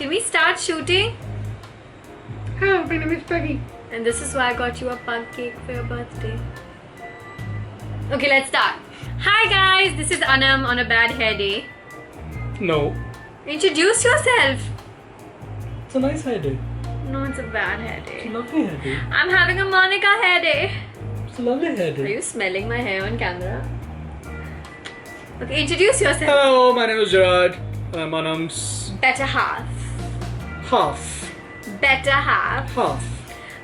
Can we start shooting? Hi, my name is Peggy. And this is why I got you a pug cake for your birthday. Okay, let's start. Hi guys, this is Aanam on a bad hair day. No. Introduce yourself. It's a nice hair day. No, it's a bad hair It's a day. lovely hair day. I'm having a Monica hair day. It's a lovely hair Are day. you smelling my hair on camera? Okay, introduce yourself. Hello, my name is Gerard. I'm Aanam C. Better half. Half. Better half. Half.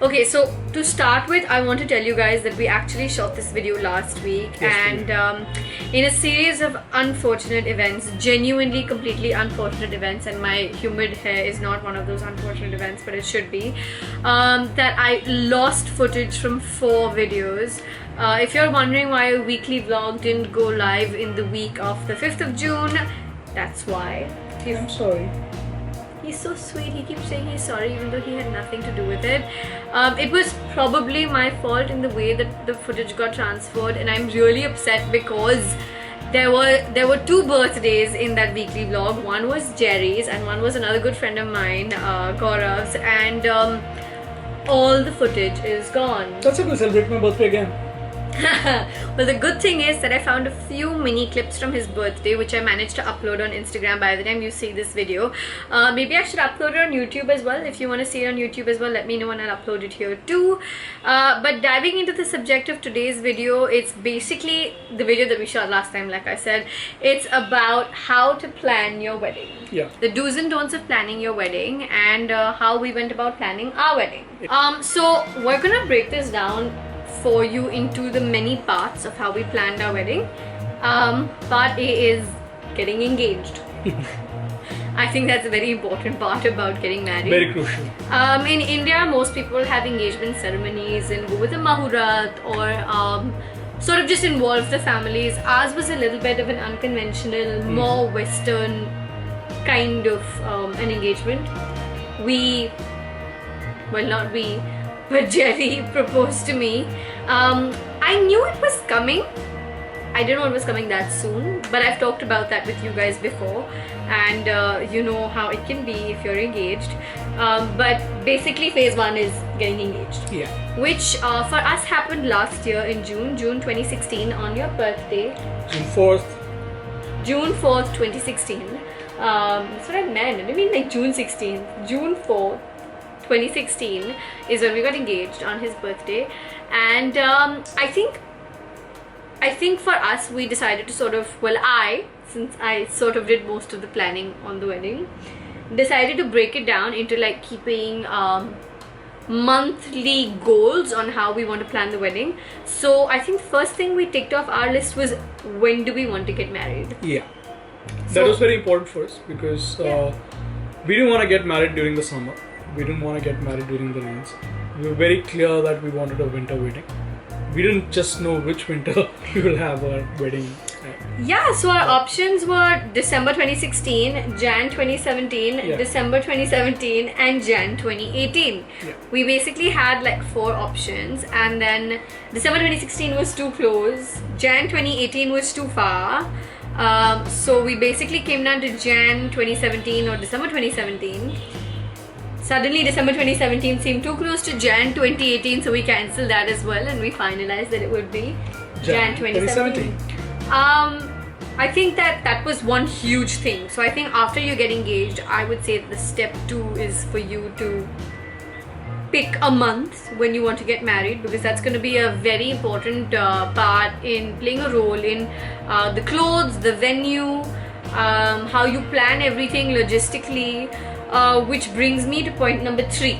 Okay, so to start with, I want to tell you guys that we actually shot this video last week, Yes, and in a series of unfortunate events, genuinely completely unfortunate events, and my humid hair is not one of those unfortunate events, but it should be, that I lost footage from 4 videos. If you're wondering why a weekly vlog didn't go live in the week of the 5th of June, that's why. I'm sorry. He's so sweet. He keeps saying he's sorry even though he had nothing to do with it. It was probably my fault in the way that the footage got transferred, and I'm really upset because there were 2 birthdays in that weekly vlog. One was Jerry's and one was another good friend of mine, Gaurav's, and all the footage is gone. That's okay, celebrate my birthday again. Well, the good thing is that I found a few mini clips from his birthday which I managed to upload on Instagram by the time you see this video. Maybe I should upload it on YouTube as well. If you want to see it on YouTube as well, let me know and I'll upload it here too. But diving into the subject of today's video, it's basically the video that we shot last time. Like I said, it's about how to plan your wedding. Yeah. The do's and don'ts of planning your wedding, and how we went about planning our wedding. So we're gonna break this down for you into the many parts of how we planned our wedding. Part A is getting engaged. I think that's a very important part about getting married. Very crucial. In India, most people have engagement ceremonies and go with a mahurat, or sort of just involve the families. Ours was a little bit of an unconventional, more Western kind of an engagement. But Jerry proposed to me. I knew it was coming. I didn't know it was coming that soon, but I've talked about that with you guys before, and you know how it can be if you're engaged. But basically phase 1 is getting engaged. Yeah. Which for us happened last year in June 2016, on your birthday. June 4th. June 4th, 2016. That's what I meant. I didn't mean like June 16th. June 4th. 2016 is when we got engaged, on his birthday, and I think for us we decided to sort of, since I sort of did most of the planning on the wedding, decided to break it down into like keeping monthly goals on how we want to plan the wedding. So I think the first thing we ticked off our list was, when do we want to get married? Yeah. That was very important for us because we didn't want to get married during the summer. We didn't want to get married during the rains. We were very clear that we wanted a winter wedding. We didn't just know which winter we will have our wedding at. Yeah, so our options were December 2016, Jan 2017, December 2017, and Jan 2018. Yeah. We basically had like 4 options, and then December 2016 was too close, Jan 2018 was too far. So we basically came down to Jan 2017 or December 2017. Suddenly December 2017 seemed too close to Jan 2018, so we cancelled that as well, and we finalized that it would be Jan 2017. I think that was one huge thing. So I think after you get engaged, I would say the step 2 is for you to pick a month when you want to get married, because that's going to be a very important part in playing a role in the clothes, the venue, how you plan everything logistically. Which brings me to point number 3.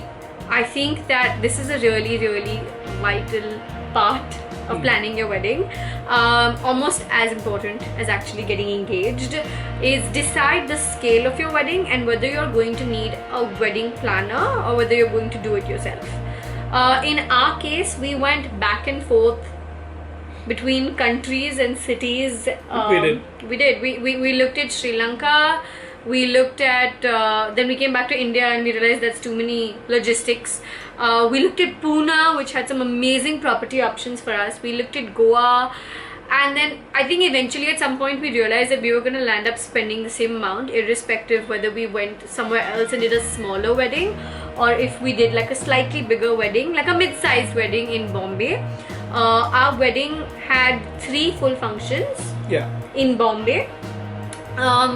I think that this is a really, really vital part of planning your wedding. Almost as important as actually getting engaged is decide the scale of your wedding and whether you're going to need a wedding planner or whether you're going to do it yourself. In our case, we went back and forth between countries and cities. We did. We looked at Sri Lanka. We looked at, then we came back to India and we realized that's too many logistics. We looked at Pune, which had some amazing property options for us. We looked at Goa, And then I think eventually at some point we realized that we were going to land up spending the same amount, irrespective whether we went somewhere else and did a smaller wedding or if we did like a slightly bigger wedding, like a mid-sized wedding in Bombay. Our wedding had 3 full functions in Bombay.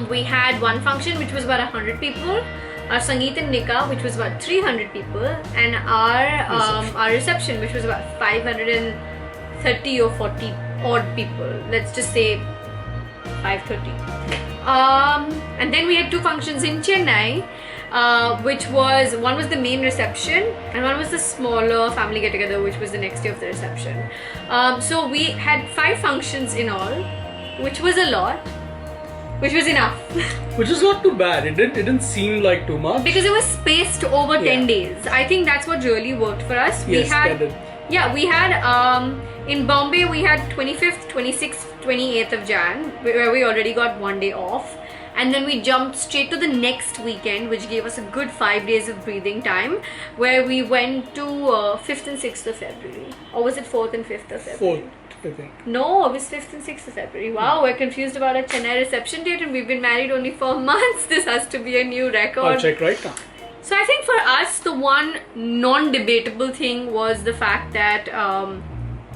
We had one function which was about 100 people, our Sangeet and Nikah which was about 300 people, and our reception which was about 530 or 40 odd people, let's just say 530. And then we had 2 functions in Chennai, which was, one was the main reception and one was the smaller family get together which was the next day of the reception. So we had 5 functions in all, which was a lot, which was enough. Which is not too bad. It didn't seem like too much. Because it was spaced over 10 days. I think that's what really worked for us. Yes, that did. Yeah, we had, in Bombay we had 25th, 26th, 28th of Jan, where we already got 1 day off. And then we jumped straight to the next weekend, which gave us a good 5 days of breathing time, where we went to 5th and 6th of February. Or was it 4th and 5th of February? 4th, I think. No, it was 5th and 6th of February. Wow, we're confused about our Chennai reception date and we've been married only 4 months. This has to be a new record. I'll check right now. So I think for us, the one non-debatable thing was the fact that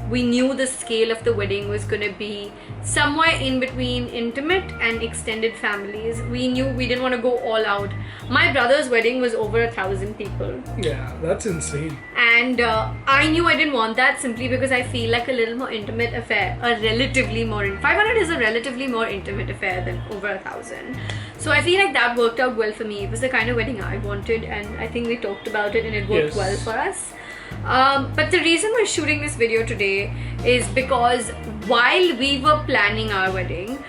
we knew the scale of the wedding was going to be somewhere in between intimate and extended families. We knew we didn't want to go all out. My brother's wedding was over 1,000 people. Yeah, that's insane. And I knew I didn't want that simply because I feel like a little more intimate affair, 500 is a relatively more intimate affair than over 1,000. So I feel like that worked out well for me. It was the kind of wedding I wanted and I think we talked about it and it worked well for us. But the reason we're shooting this video today is because while we were planning our wedding,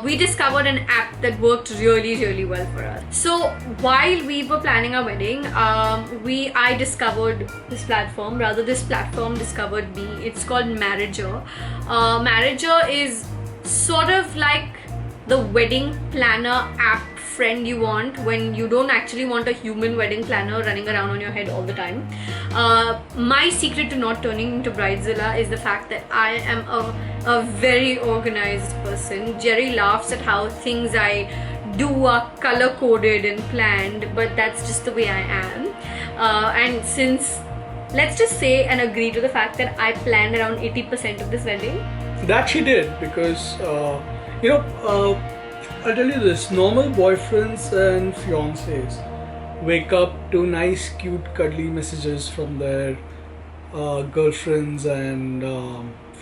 we discovered an app that worked really, really well for us. So while we were planning our wedding, I discovered this platform. Rather, this platform discovered me. It's called Marriager. Marriager is sort of like the wedding planner app friend you want when you don't actually want a human wedding planner running around on your head all the time. My secret to not turning into Bridezilla is the fact that I am a very organized person. Jerry laughs at how things I do are color coded and planned, but that's just the way I am. And since, let's just say and agree to the fact that I planned around 80% of this wedding. That she did because I'll tell you this, normal boyfriends and fiancés wake up to nice, cute, cuddly messages from their girlfriends and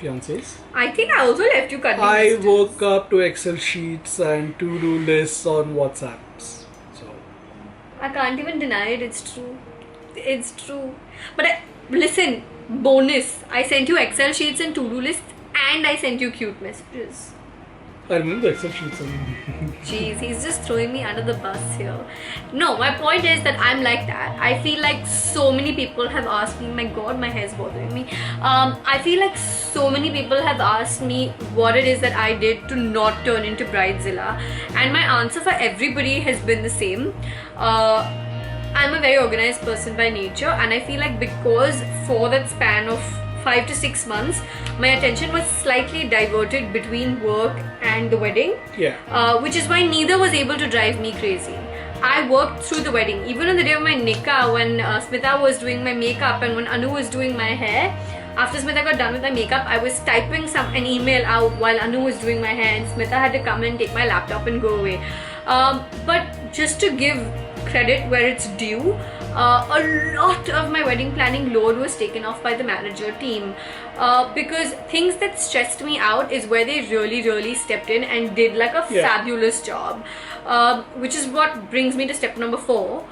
fiancés. I think I also left you cuddly messages. I woke up to Excel sheets and to-do lists on WhatsApps. So I can't even deny it, it's true. It's true. But listen, bonus, I sent you Excel sheets and to-do lists and I sent you cute messages. I remember the Excel sheets. Jeez, he's just throwing me under the bus here. No, my point is that I'm like that. I feel like so many people have asked me, my god, my hair's bothering me. I feel like so many people have asked me what it is that I did to not turn into Bridezilla. And my answer for everybody has been the same. I'm a very organized person by nature, and I feel like because for that span of 5 to 6 months, my attention was slightly diverted between work and the wedding. Which is why neither was able to drive me crazy. I worked through the wedding. Even on the day of my nikah, when Smita was doing my makeup and when Anu was doing my hair, after Smita got done with my makeup, I was typing an email out while Anu was doing my hair and Smita had to come and take my laptop and go away. But just to give credit where it's due, a lot of my wedding planning load was taken off by the manager team, because things that stressed me out is where they really stepped in and did like a fabulous job, which is what brings me to step number 4.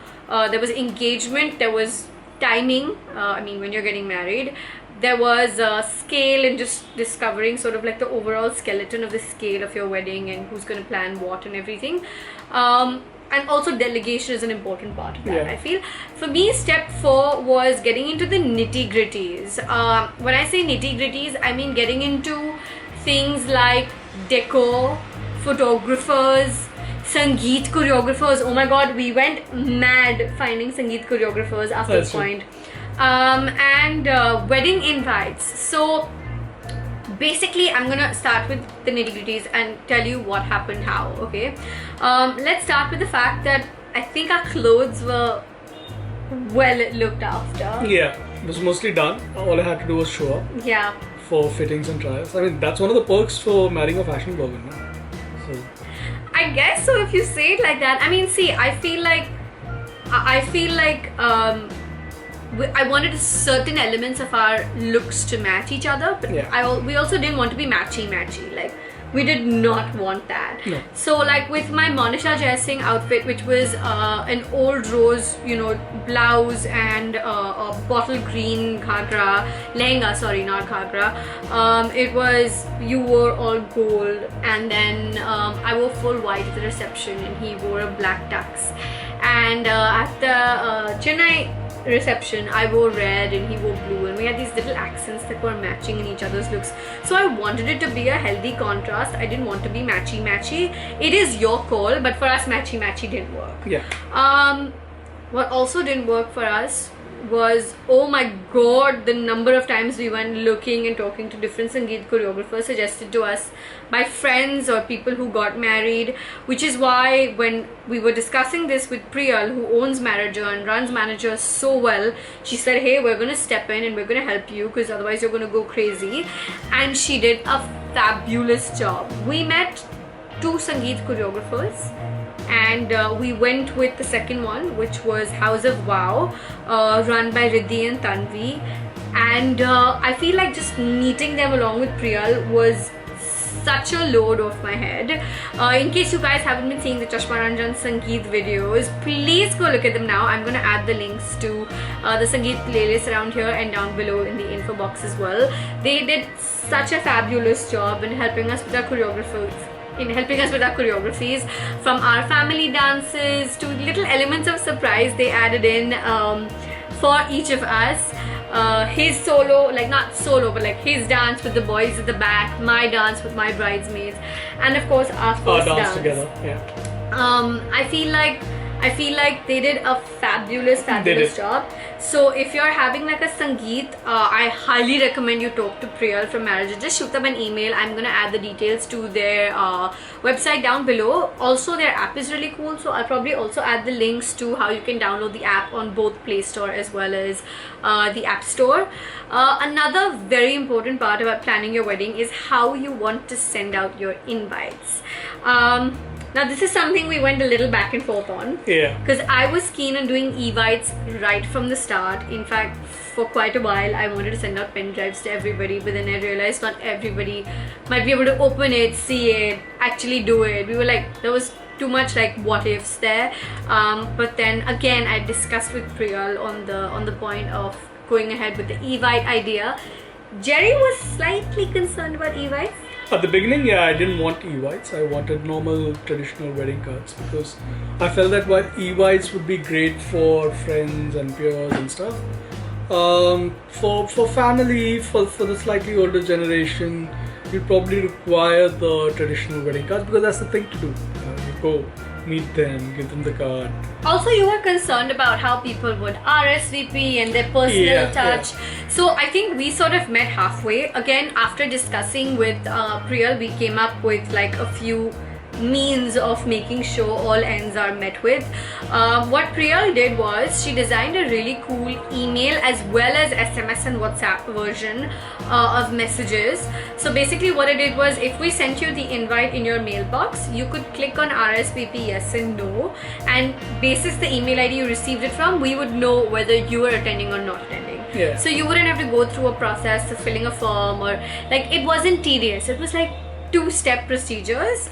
There was engagement, there was timing, I mean when you're getting married, there was scale and just discovering sort of like the overall skeleton of the scale of your wedding and who's going to plan what and everything. And also delegation is an important part of that. I feel for me step 4 was getting into the nitty-gritties. When I say nitty-gritties, I mean getting into things like decor, photographers, Sangeet choreographers. Oh my god, we went mad finding Sangeet choreographers after this point. And wedding invites. So basically I'm gonna start with the nitty-gritties and tell you what happened how. Okay, let's start with the fact that I think our clothes were well looked after. Yeah, it was mostly done. All I had to do was show up Yeah. for fittings and trials. I mean, that's one of the perks for marrying a fashion blogger, no? So I guess so if you say it like that. I mean, see, I feel like I wanted certain elements of our looks to match each other, but Yeah. we also didn't want to be matchy. Like, we did not want that. No. So like with my Monisha Jaising outfit, which was an old rose, blouse and a bottle green ghagra, lehenga, sorry, not ghagra. You wore all gold, and then I wore full white at the reception, and he wore a black tux. And at the Chennai reception, I wore red and he wore blue, and we had these little accents that were matching in each other's looks. So I wanted it to be a healthy contrast. I didn't want to be matchy. It is your call, but for us matchy didn't work. yeah. What also didn't work for us was, oh my god, the number of times we went looking and talking to different Sangeet choreographers suggested to us by friends or people who got married, which is why when we were discussing this with Priyal, who owns Manager and runs Manager so well, she said, hey, we're gonna step in and we're gonna help you because otherwise you're gonna go crazy. And she did a fabulous job. We met 2 Sangeet choreographers, and we went with the second one, which was House of Wow, run by Riddhi and Tanvi. And I feel like just meeting them along with Priyal was such a load off my head. In case you guys haven't been seeing the ChashmaRanjan Sangeet videos, please go look at them now. I'm going to add the links to the Sangeet playlist around here and down below in the info box as well. They did such a fabulous job in helping us with our choreographers. From our family dances to little elements of surprise they added in for each of us. His solo, like not solo, but like his dance with the boys at the back, my dance with my bridesmaids, and of course our first dance together. Yeah. I feel like they did a fabulous job. So if you're having like a Sangeet, I highly recommend you talk to Priyal from Manager. Just shoot them an email. I'm gonna add the details to their website down below. Also, their app is really cool, so I'll probably also add the links to how you can download the app on both Play Store as well as the App Store. Another very important part about planning your wedding is how you want to send out your invites. Now this is something we went a little back and forth on. Yeah. Because I was keen on doing evites right from the start. In fact, for quite a while, I wanted to send out pen drives to everybody, but then I realized not everybody might be able to open it, see it, actually do it. We were like, there was too much like what ifs there. But then again, I discussed with Priyal on the point of going ahead with the evite idea. Jerry was slightly concerned about evites. At the beginning, yeah, I didn't want evites. I wanted normal traditional wedding cards because I felt that while evites would be great for friends and peers and stuff, for family, for the slightly older generation, you probably require the traditional wedding cards because that's the thing to do. You go meet them, give them the card. Also, you were concerned about how people would RSVP and their personal touch. Yeah. So I think we sort of met halfway. Again, after discussing with Priyal, we came up with like a few means of making sure all ends are met with. What Priyal did was she designed a really cool email as well as SMS and WhatsApp version of messages. So basically what I did was, if we sent you the invite in your mailbox, you could click on RSVP yes and no, and basis the email ID you received it from, we would know whether you were attending or not attending. Yeah. So you wouldn't have to go through a process of filling a form, or like, it wasn't tedious. It was like 2-step procedures.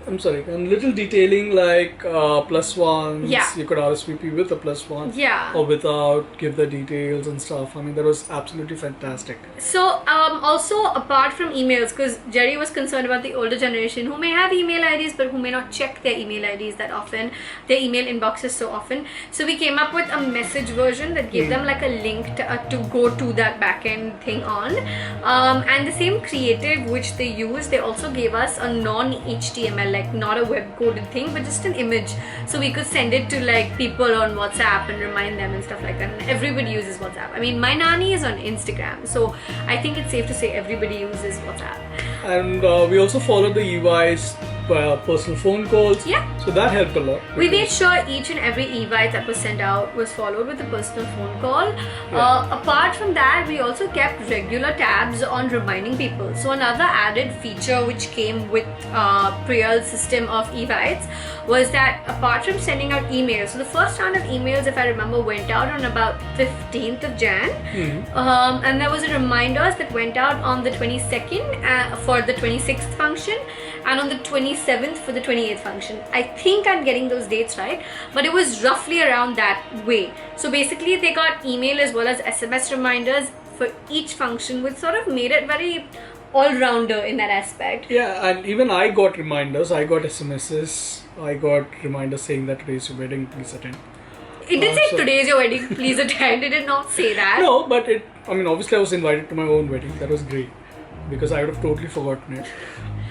And little detailing like plus ones. Yeah. You could RSVP with a plus one. Yeah. Or without, give the details and stuff. I mean, that was absolutely fantastic. So also apart from emails, because Jerry was concerned about the older generation who may have email IDs but who may not check their email IDs that often, their email inboxes so often. So we came up with a message version that gave them like a link to go to that backend thing on. And the same creative which they used, they also gave us a non-HTML like not a web coded thing, but just an image, so we could send it to like people on WhatsApp and remind them and stuff like that. And everybody uses WhatsApp. I mean, my nanny is on Instagram, so I think it's safe to say everybody uses WhatsApp. And we also followed the EY's personal phone calls. Yeah. So that helped a lot. We made sure each and every invite that was sent out was followed with a personal phone call. Apart from that, we also kept regular tabs on reminding people. So another added feature which came with Priyal's system of invites was that apart from sending out emails, so the first round of emails, if I remember, went out on about 15th of Jan. And there was a reminders that went out on the 22nd for the 26th function, and on the 27th for the 28th function. I think I'm getting those dates right, but it was roughly around that way. So basically they got email as well as SMS reminders for each function, which sort of made it very all-rounder in that aspect. Yeah, and even I got reminders. I got SMSs. I got reminders saying that today's your wedding, please attend. It did say today's your wedding, please attend. It did not say that. No, but obviously I was invited to my own wedding. That was great, because I would have totally forgotten it.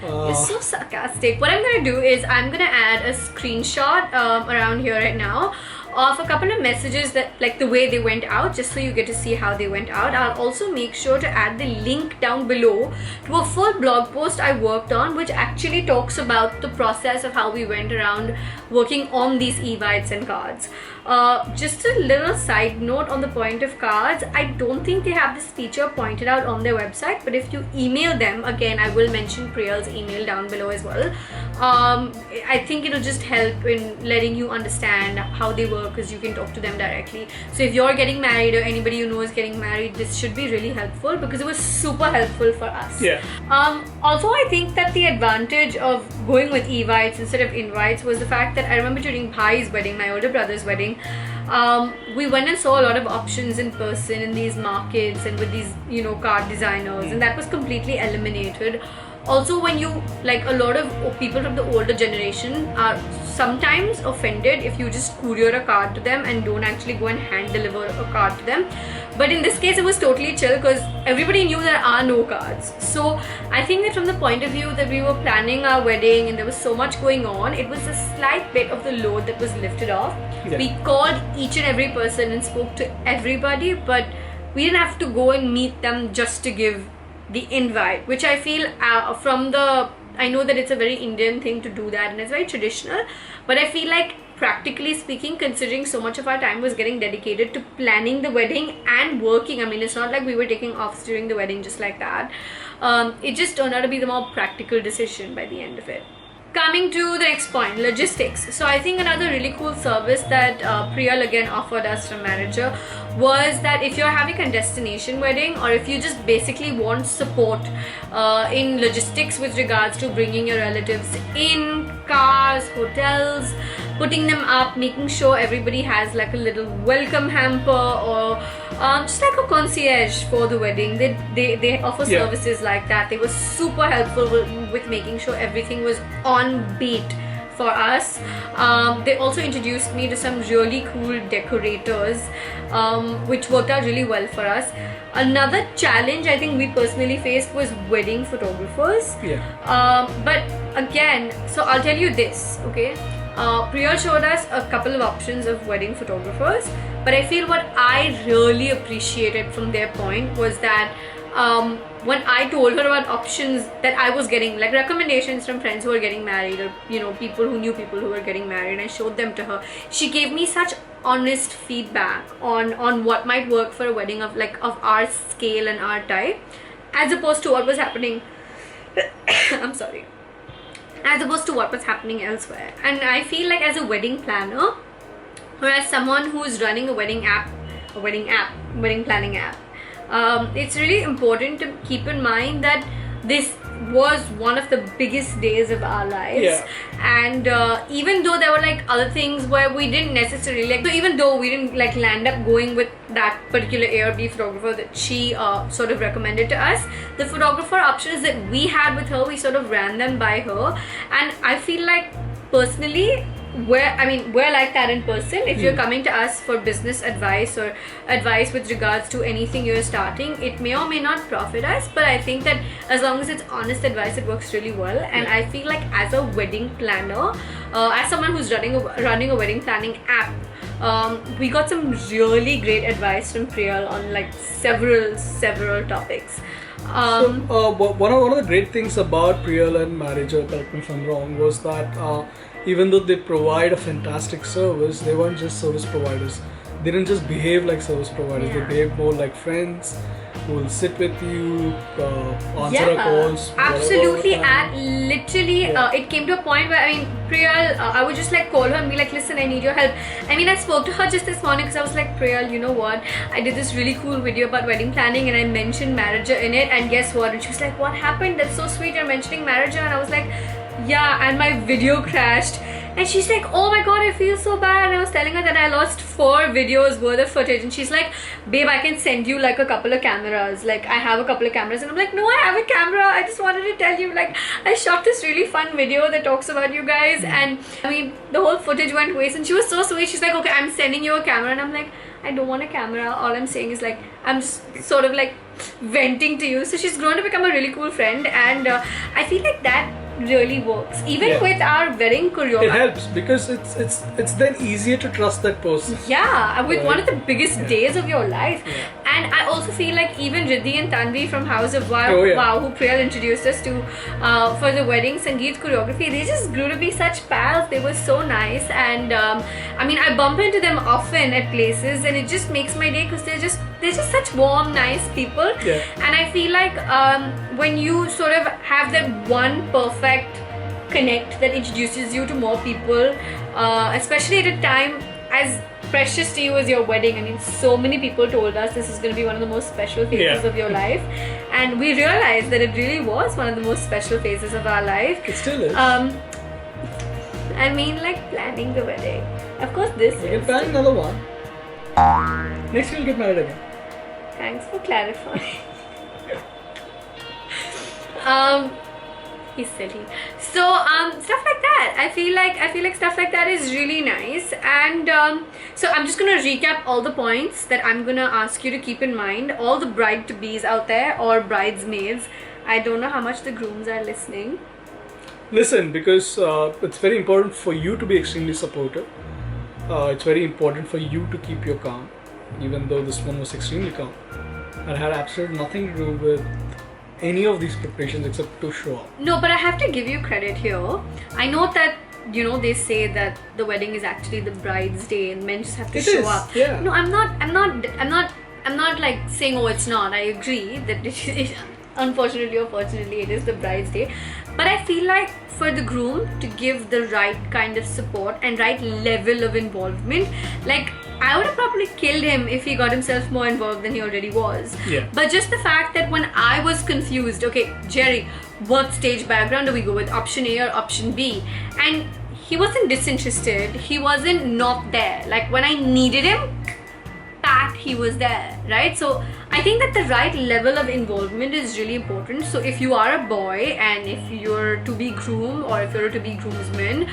You're so sarcastic. What I'm going to do is I'm going to add a screenshot around here right now of a couple of messages that, like, the way they went out, just so you get to see how they went out. I'll also make sure to add the link down below to a full blog post I worked on, which actually talks about the process of how we went around working on these invites and cards. Just a little side note on the point of cards, I don't think they have this feature pointed out on their website, but if you email them, again I will mention Priyal's email down below as well, I think it'll just help in letting you understand how they work, because you can talk to them directly. So if you're getting married or anybody you know is getting married, this should be really helpful, because it was super helpful for us. Yeah. Also, I think that the advantage of going with invites instead of invites was the fact that I remember during Bhai's wedding, my older brother's wedding, we went and saw a lot of options in person in these markets and with these, card designers, and that was completely eliminated. Also, when you, like, a lot of people from the older generation are sometimes offended if you just courier a card to them and don't actually go and hand deliver a card to them. But in this case, it was totally chill because everybody knew there are no cards. So I think that from the point of view that we were planning our wedding and there was so much going on, it was a slight bit of the load that was lifted off. Yeah. We called each and every person and spoke to everybody, but we didn't have to go and meet them just to give the invite, which I feel I know that it's a very Indian thing to do that and it's very traditional, but I feel like practically speaking, considering so much of our time was getting dedicated to planning the wedding and working, I mean, it's not like we were taking offs during the wedding just like that. It just turned out to be the more practical decision by the end of it. Coming to the next point, logistics. So I think another really cool service that Priyal again offered us from Manager was that if you're having a destination wedding, or if you just basically want support in logistics with regards to bringing your relatives in, cars, hotels, putting them up, making sure everybody has like a little welcome hamper or just like a concierge for the wedding. They offer services like that. They were super helpful with making sure everything was on beat for us. They also introduced me to some really cool decorators, which worked out really well for us. Another challenge I think we personally faced was wedding photographers. But again, so I'll tell you this, okay? Priyal showed us a couple of options of wedding photographers, but I feel what I really appreciated from their point was that when I told her about options that I was getting, like recommendations from friends who were getting married, or people who knew people who were getting married, I showed them to her. She gave me such honest feedback on what might work for a wedding of our scale and our type, as opposed to what was happening I'm sorry, as opposed to what was happening elsewhere. And I feel like as a wedding planner, or as someone who is running a wedding planning app, it's really important to keep in mind that this was one of the biggest days of our lives. And even though there were like other things where we didn't necessarily so even though we didn't land up going with that particular A/B photographer that she sort of recommended to us, the photographer options that we had with her, we sort of ran them by her. And I feel like personally we're like that in person. If you're coming to us for business advice or advice with regards to anything you're starting, it may or may not profit us, but I think that as long as it's honest advice, it works really well. And I feel like as a wedding planner, as someone who's running a wedding planning app, we got some really great advice from Priyal on like several topics. One of the great things about Priyal and Marriager, correct me if I'm wrong, was that even though they provide a fantastic service, they weren't just service providers. They didn't just behave like service providers. They behaved more like friends who will sit with you, answer our calls. Absolutely. And literally, it came to a point where, Priyal, I would just like call her and be like, listen, I need your help. I spoke to her just this morning because I was like, Priyal, you know what? I did this really cool video about wedding planning and I mentioned Marriager in it, and guess what? And she was like, what happened? That's so sweet, you're mentioning Marriager. And I was like, yeah, and my video crashed. And she's like, oh my god, I feel so bad. And I was telling her that I lost 4 videos worth of footage. And she's like, babe, I can send you like a couple of cameras. Like, I have a couple of cameras. And I'm like, no, I have a camera. I just wanted to tell you, like, I shot this really fun video that talks about you guys. And the whole footage went waste. And she was so sweet. She's like, okay, I'm sending you a camera. And I'm like, I don't want a camera. All I'm saying is like, I'm just sort of like venting to you. So she's grown to become a really cool friend. And I feel like that really works even with our wedding choreography. It helps because it's then easier to trust that person. With one of the biggest days of your life. And I also feel like even Riddhi and Tanvi from House of Wow, who Priyal introduced us to for the wedding Sangeet choreography, they just grew to be such pals. They were so nice. And I bump into them often at places and it just makes my day because they're just such warm, nice people. And I feel like when you sort of have that one perfect connect that introduces you to more people, especially at a time as precious to you as your wedding. So many people told us this is going to be one of the most special phases of your life, and we realized that it really was one of the most special phases of our life. It still is. Like planning the wedding. Of course, this we can plan another one. Next year we'll get married again. Thanks for clarifying. He's silly. So stuff like that. I feel like stuff like that is really nice. And so I'm just gonna recap all the points that I'm gonna ask you to keep in mind. All the bride-to-bes out there or bridesmaids. I don't know how much the grooms are listening. Listen, because it's very important for you to be extremely supportive. It's very important for you to keep your calm, even though this one was extremely calm. And it had absolutely nothing to do with any of these preparations except to show up. No, but I have to give you credit here. I know that they say that the wedding is actually the bride's day and men just have to show up. Yeah. No, I'm not like saying it's not. I agree that unfortunately or fortunately it is the bride's day. But I feel like for the groom to give the right kind of support and right level of involvement, like I would have probably killed him if he got himself more involved than he already was. But just the fact that when I was confused, okay, Jerry, what stage background do we go with? Option A or option B? And he wasn't disinterested. He wasn't not there. Like when I needed him, he was there, right? So I think that the right level of involvement is really important. So if you are a boy and if you're to be groom or if you're to be groomsman,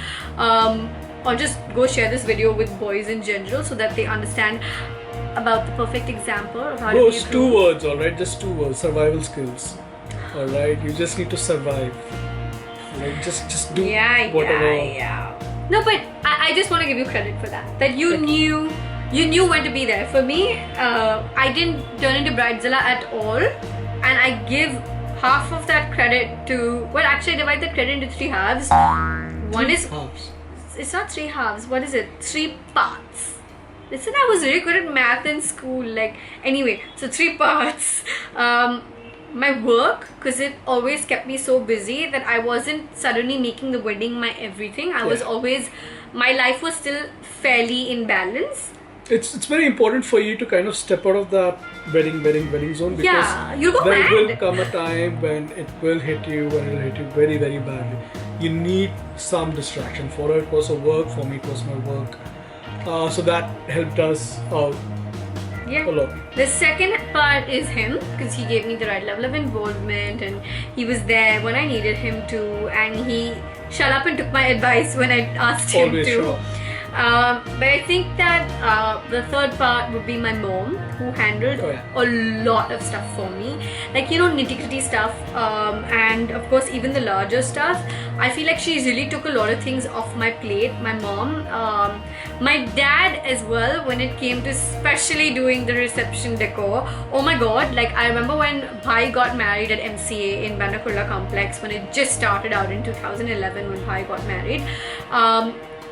or just go share this video with boys in general so that they understand about the perfect example of how to be a groom. 2 words, alright? Just 2 words. Survival skills. Alright? You just need to survive. Like just do whatever. No, but I just want to give you credit for that. That you knew when to be there. For me, I didn't turn into bridezilla at all, and I give half of that credit to. Well, actually, I divide that credit into 3 halves. One is halves. It's not 3 halves. What is it? 3 parts. Listen, I was really good at math in school. Like anyway, so 3 parts. My work, because it always kept me so busy that I wasn't suddenly making the wedding my everything. I was always, my life was still fairly in balance. It's very important for you to kind of step out of that wedding zone, because you'll go there mad. will come a time when it will hit you, very, very badly. You need some distraction. For her it was her work, for me it was my work. So that helped us out Yeah. a lot. The second part is him, because he gave me the right level of involvement and he was there when I needed him to, and he shut up and took my advice when I asked him Always to. sure. But I think that the third part would be my mom, who handled a lot of stuff for me, like, you know, nitty-gritty stuff, and of course even the larger stuff. I feel like she really took a lot of things off my plate, my mom. My dad as well, when it came to especially doing the reception decor. Oh my god, like I remember when Bhai got married at MCA in Bandakurla complex, when it just started out in 2011 when Bhai got married.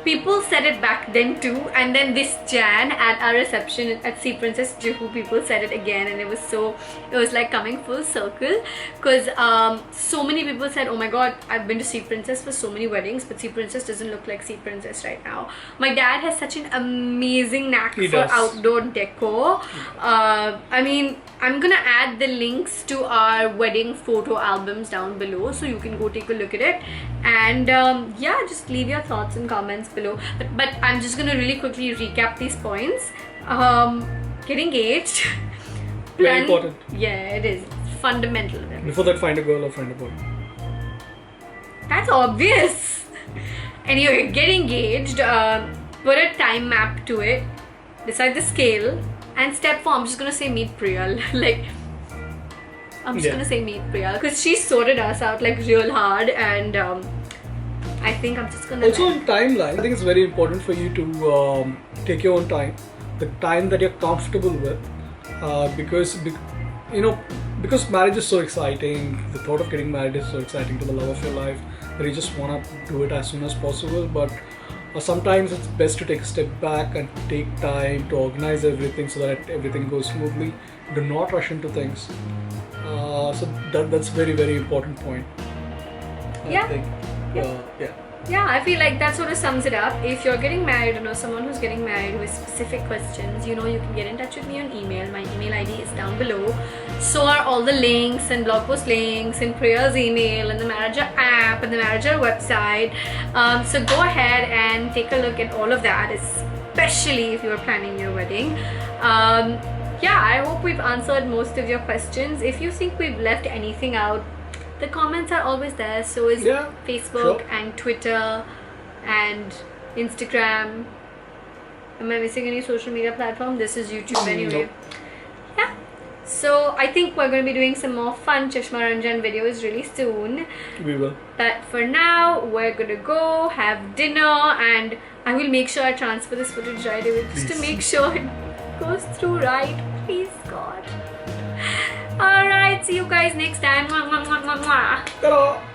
People said it back then too, and then this Jan at our reception at Sea Princess Juhu, people said it again, and it was like coming full circle, because so many people said, oh my god, I've been to Sea Princess for so many weddings, but Sea Princess doesn't look like Sea Princess right now. My dad has such an amazing knack for outdoor decor. I mean, I'm gonna add the links to our wedding photo albums down below, so you can go take a look at it, and yeah, just leave your thoughts and comments below. But I'm just gonna really quickly recap these points. Get engaged. Very important. Yeah, it is. It's fundamental. Before that, find a girl or find a boy. That's obvious. Anyway, get engaged. Put a time map to it. Decide the scale. And step 4, I'm just gonna say meet Priyal. Like, I'm just gonna say meet Priyal, because she sorted us out like real hard, and I think I'm just gonna. Also, in timeline, I think it's very important for you to take your own time, the time that you're comfortable with, because you know, because marriage is so exciting. The thought of getting married is so exciting to the love of your life that you just wanna do it as soon as possible. But sometimes it's best to take a step back and take time to organize everything so that everything goes smoothly. Do not rush into things. So that's very, very important point. I think. Yeah, I feel like that sort of sums it up. If you're getting married or know someone who's getting married with specific questions, you know, you can get in touch with me on email. My email ID is down below. So are all the links and blog post links and Priya's email and the Manager app and the Manager website. So go ahead and take a look at all of that, especially if you're planning your wedding. Yeah, I hope we've answered most of your questions. If you think we've left anything out, the comments are always there. So is Facebook and Twitter and Instagram. Am I missing any social media platform? This is YouTube anyway. Yeah. So I think we're going to be doing some more fun ChashmaRanjan videos really soon. We will. But for now, we're going to go have dinner, and I will make sure I transfer this footage right away just to make sure it goes through right. Please, God. Alright, see you guys next time. Mwah, mwah, mwah, mwah, mwah. Ta-da!